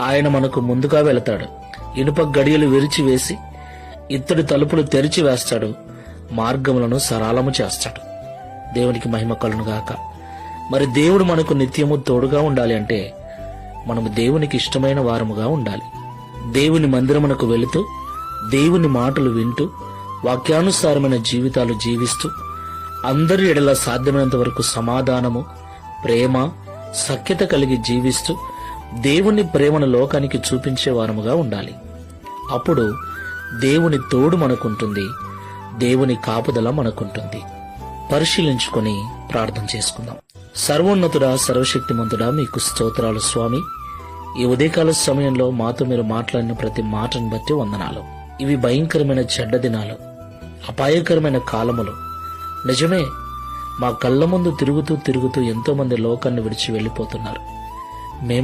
ఆయన మనకు ముందుగా వెళతాడు. ఇనుప గడియలు విరిచివేసి ఇత్తడి తలుపులు తెరిచి వేస్తాడు. మార్గములను సరళము చేస్తాడు. దేవునికి మహిమ కలుగునుగాక. మరి దేవుడు మనకు నిత్యము తోడుగా ఉండాలి అంటే మనము దేవునికి ఇష్టమైన వారముగా ఉండాలి. దేవుని మందిరమునకు వెళుతూ దేవుని మాటలు వింటూ వాక్యానుసారమైన జీవితాలు జీవిస్తూ అందరి ఎడల సాధ్యమైనంత వరకు సమాధానము, ప్రేమ, సఖ్యత కలిగి జీవిస్తూ దేవుని ప్రేమను లోకానికి చూపించే వారముగా ఉండాలి. అప్పుడు దేవుని తోడు మనకుంటుంది, దేవుని కాపుదల మనకుంటుంది. పరిశీలించుకొని ప్రార్థన చేసుకుందాం. సర్వోన్నతుడా, సర్వశక్తిమంతుడా, మీకు స్తోత్రాలు స్వామి. ఈ ఉదయకాల సమయంలో మాతో మీరు మాట్లాడిన ప్రతి మాటను బట్టి వందనాలు. ఇవి భయంకరమైన చెడ్డ దినాలు, అపాయకరమైన కాలములు. నిజమే, మా కళ్ళ ముందు తిరుగుతూ ఎంతో మంది లోకాన్ని విడిచి వెళ్లిపోతున్నారు. మేము